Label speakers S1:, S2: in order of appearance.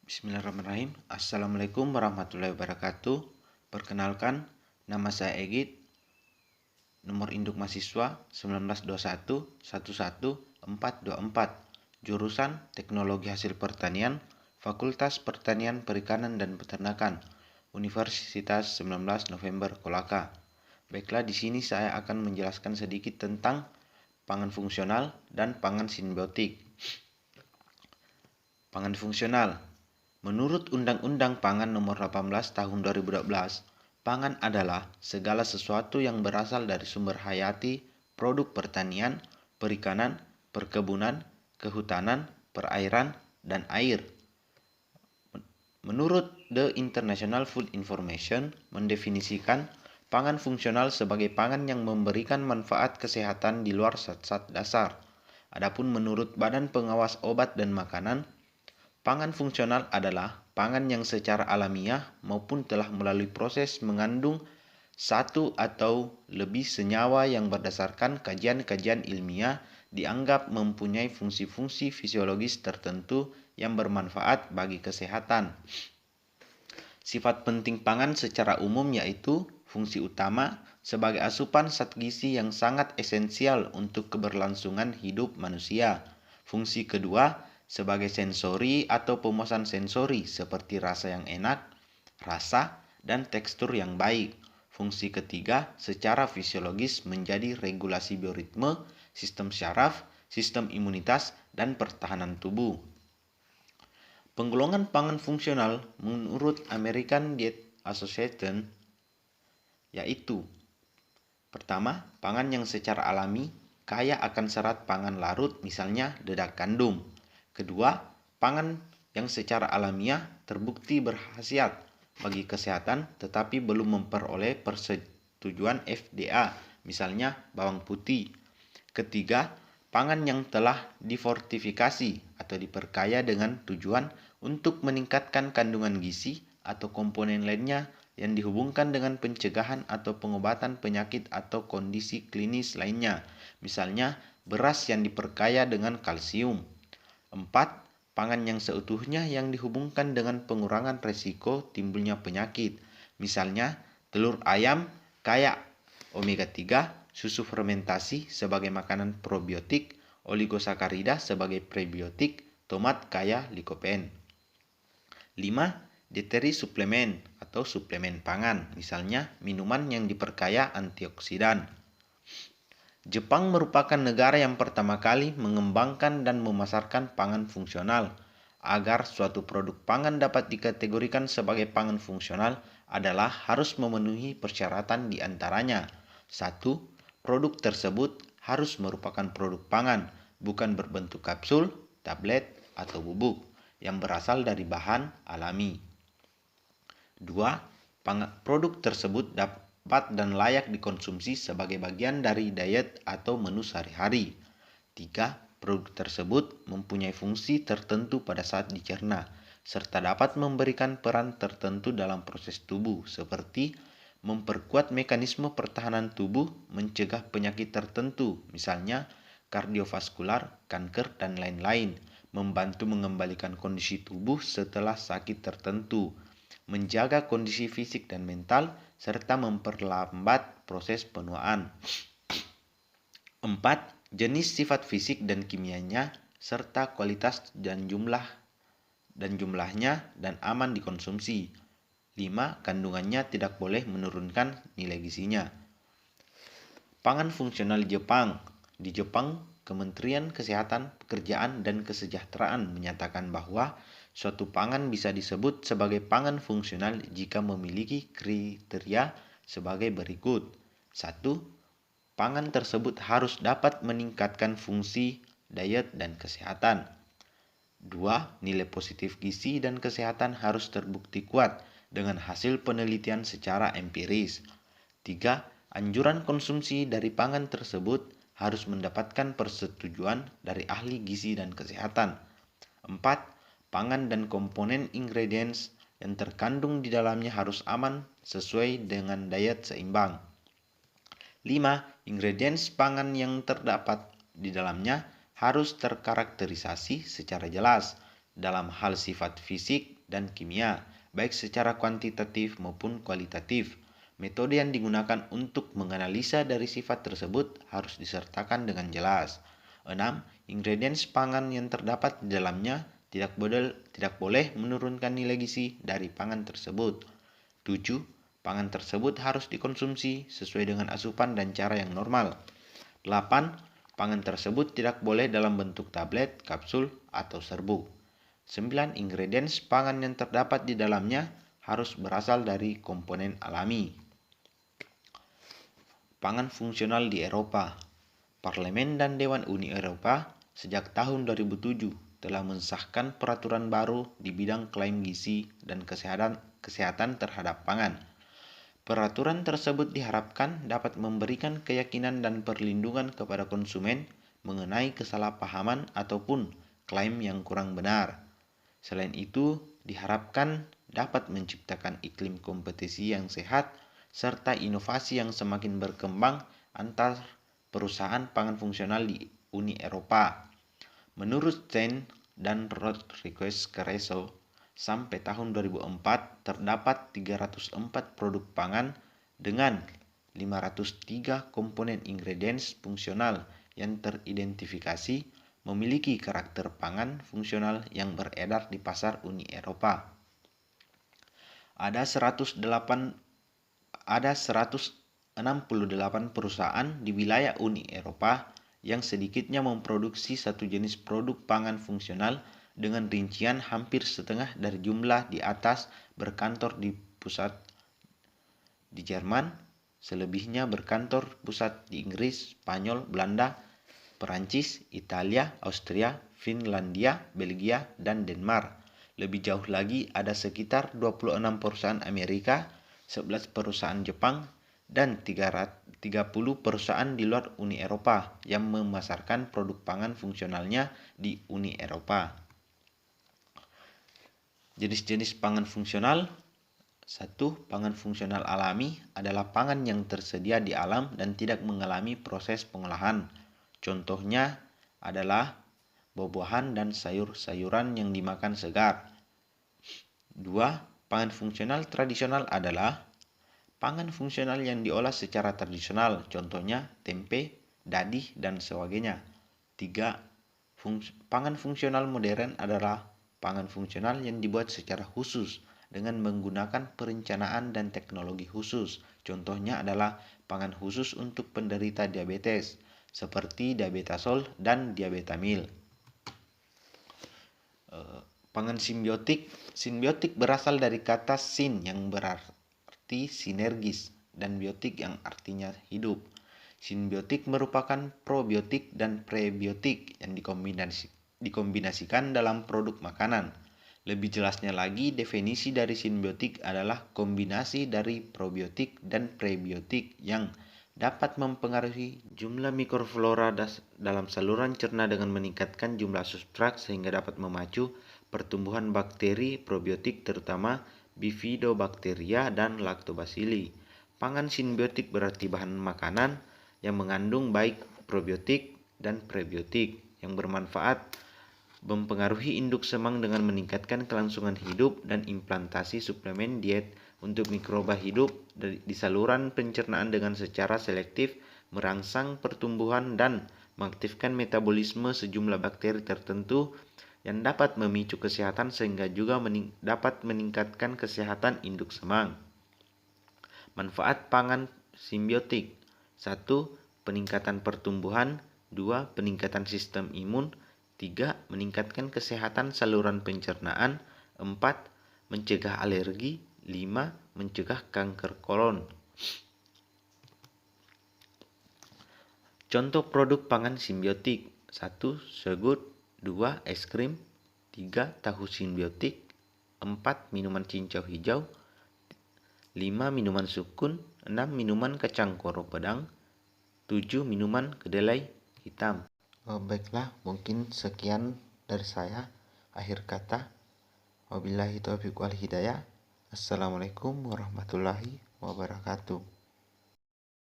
S1: Bismillahirrahmanirrahim. Assalamualaikum warahmatullahi wabarakatuh. Perkenalkan, nama saya Egit. Nomor induk mahasiswa 1921 11424. Jurusan Teknologi Hasil Pertanian, Fakultas Pertanian, Perikanan dan Peternakan, Universitas 19 November Kolaka. Baiklah, di sini saya akan menjelaskan sedikit tentang pangan fungsional dan pangan simbiotik. Pangan fungsional. Menurut Undang-Undang Pangan Nomor 18 Tahun 2012, pangan adalah segala sesuatu yang berasal dari sumber hayati, produk pertanian, perikanan, perkebunan, kehutanan, perairan, dan air. Menurut The International Food Information, mendefinisikan pangan fungsional sebagai pangan yang memberikan manfaat kesehatan di luar zat-zat dasar. Adapun menurut Badan Pengawas Obat dan Makanan, pangan fungsional adalah pangan yang secara alamiah maupun telah melalui proses mengandung satu atau lebih senyawa yang berdasarkan kajian-kajian ilmiah dianggap mempunyai fungsi-fungsi fisiologis tertentu yang bermanfaat bagi kesehatan. Sifat penting pangan secara umum yaitu fungsi utama sebagai asupan zat gizi yang sangat esensial untuk keberlangsungan hidup manusia. Fungsi kedua sebagai sensori atau pemuasan sensori seperti rasa yang enak, rasa, dan tekstur yang baik. Fungsi ketiga secara fisiologis menjadi regulasi bioritme, sistem syaraf, sistem imunitas, dan pertahanan tubuh. Penggolongan pangan fungsional menurut American Diet Association yaitu: pertama, pangan yang secara alami kaya akan serat pangan larut, misalnya dedak gandum. Kedua, pangan yang secara alamiah terbukti berkhasiat bagi kesehatan tetapi belum memperoleh persetujuan FDA, misalnya bawang putih. Ketiga, pangan yang telah difortifikasi atau diperkaya dengan tujuan untuk meningkatkan kandungan gizi atau komponen lainnya yang dihubungkan dengan pencegahan atau pengobatan penyakit atau kondisi klinis lainnya, misalnya beras yang diperkaya dengan kalsium. 4. Pangan yang seutuhnya yang dihubungkan dengan pengurangan resiko timbulnya penyakit, misalnya telur ayam kaya omega 3, susu fermentasi sebagai makanan probiotik, oligosakarida sebagai prebiotik, tomat kaya likopen. 5. Dietary suplemen atau suplemen pangan, misalnya minuman yang diperkaya antioksidan. Jepang merupakan negara yang pertama kali mengembangkan dan memasarkan pangan fungsional. Agar suatu produk pangan dapat dikategorikan sebagai pangan fungsional adalah harus memenuhi persyaratan di antaranya. 1. Produk tersebut harus merupakan produk pangan, bukan berbentuk kapsul, tablet, atau bubuk, yang berasal dari bahan alami. 2. Produk tersebut dapat dan layak dikonsumsi sebagai bagian dari diet atau menu sehari-hari. 3. Produk tersebut mempunyai fungsi tertentu pada saat dicerna, serta dapat memberikan peran tertentu dalam proses tubuh, seperti memperkuat mekanisme pertahanan tubuh, mencegah penyakit tertentu, misalnya kardiovaskular, kanker, dan lain-lain, membantu mengembalikan kondisi tubuh setelah sakit tertentu, menjaga kondisi fisik dan mental, serta memperlambat proses penuaan. 4. Jenis sifat fisik dan kimianya, serta kualitas dan jumlahnya dan aman dikonsumsi. 5. Kandungannya tidak boleh menurunkan nilai gizinya. Pangan fungsional Jepang. Di Jepang, Kementerian Kesehatan, Pekerjaan, dan Kesejahteraan menyatakan bahwa suatu pangan bisa disebut sebagai pangan fungsional jika memiliki kriteria sebagai berikut. 1. Pangan tersebut harus dapat meningkatkan fungsi, diet, dan kesehatan. 2. Nilai positif gizi dan kesehatan harus terbukti kuat dengan hasil penelitian secara empiris. 3. Anjuran konsumsi dari pangan tersebut harus mendapatkan persetujuan dari ahli gizi dan kesehatan. 4. Pangan dan komponen ingredients yang terkandung di dalamnya harus aman sesuai dengan diet seimbang. 5. Ingredients pangan yang terdapat di dalamnya harus terkarakterisasi secara jelas dalam hal sifat fisik, dan kimia, baik secara kuantitatif maupun kualitatif. Metode yang digunakan untuk menganalisa dari sifat tersebut harus disertakan dengan jelas. 6. Ingredients pangan yang terdapat di dalamnya tidak boleh menurunkan nilai gizi dari pangan tersebut. 7. Pangan tersebut harus dikonsumsi sesuai dengan asupan dan cara yang normal. 8. Pangan tersebut tidak boleh dalam bentuk tablet, kapsul, atau serbuk. 9. Ingredients pangan yang terdapat di dalamnya harus berasal dari komponen alami. Pangan fungsional di Eropa. Parlemen dan Dewan Uni Eropa sejak tahun 2007 telah mensahkan peraturan baru di bidang klaim gizi dan kesehatan terhadap pangan. Peraturan tersebut diharapkan dapat memberikan keyakinan dan perlindungan kepada konsumen mengenai kesalahpahaman ataupun klaim yang kurang benar. Selain itu, diharapkan dapat menciptakan iklim kompetisi yang sehat serta inovasi yang semakin berkembang antar perusahaan pangan fungsional di Uni Eropa. Menurut Chen dan Rodriguez Cerezo, sampai tahun 2004 terdapat 304 produk pangan dengan 503 komponen ingredients fungsional yang teridentifikasi memiliki karakter pangan fungsional yang beredar di pasar Uni Eropa. Ada 168 perusahaan di wilayah Uni Eropa yang sedikitnya memproduksi satu jenis produk pangan fungsional dengan rincian hampir setengah dari jumlah di atas berkantor di pusat di Jerman, selebihnya berkantor pusat di Inggris, Spanyol, Belanda, Perancis, Italia, Austria, Finlandia, Belgia, dan Denmark. Lebih jauh lagi ada sekitar 26 perusahaan Amerika, 11 perusahaan Jepang, dan 30 perusahaan di luar Uni Eropa yang memasarkan produk pangan fungsionalnya di Uni Eropa. Jenis-jenis pangan fungsional. 1. Pangan fungsional alami adalah pangan yang tersedia di alam dan tidak mengalami proses pengolahan. Contohnya adalah buah-buahan dan sayur-sayuran yang dimakan segar. 2. Pangan fungsional tradisional adalah pangan fungsional yang diolah secara tradisional, contohnya tempe, dadih, dan sebagainya. 3. Pangan fungsional modern adalah pangan fungsional yang dibuat secara khusus dengan menggunakan perencanaan dan teknologi khusus. Contohnya adalah pangan khusus untuk penderita diabetes, seperti diabetasol dan diabetamil. Pangan simbiotik. Simbiotik berasal dari kata sin yang berarti sinergis dan biotik yang artinya hidup. Simbiotik merupakan probiotik dan prebiotik yang dikombinasikan dalam produk makanan. Lebih jelasnya lagi, definisi dari simbiotik adalah kombinasi dari probiotik dan prebiotik yang dapat mempengaruhi jumlah mikroflora dalam saluran cerna dengan meningkatkan jumlah substrat sehingga dapat memacu pertumbuhan bakteri probiotik terutama Bifidobacteria dan Lactobacilli. Pangan simbiotik berarti bahan makanan yang mengandung baik probiotik dan prebiotik yang bermanfaat mempengaruhi induk semang dengan meningkatkan kelangsungan hidup dan implantasi suplemen diet untuk mikroba hidup di saluran pencernaan dengan secara selektif merangsang pertumbuhan dan mengaktifkan metabolisme sejumlah bakteri tertentu yang dapat memicu kesehatan sehingga juga dapat meningkatkan kesehatan induk semang. Manfaat pangan simbiotik. 1. Peningkatan pertumbuhan. 2. Peningkatan sistem imun. 3. Meningkatkan kesehatan saluran pencernaan. 4. Mencegah alergi. 5. Mencegah kanker kolon. Contoh produk pangan simbiotik. 1. Seafood. 2. Es krim. 3. Tahu simbiotik. 4. Minuman cincau hijau. 5. Minuman sukun. 6. Minuman kacang koro pedang. 7. Minuman kedelai hitam. Baiklah, mungkin sekian dari saya. Akhir kata, wabillahi taufiq wal hidayah. Assalamualaikum warahmatullahi wabarakatuh.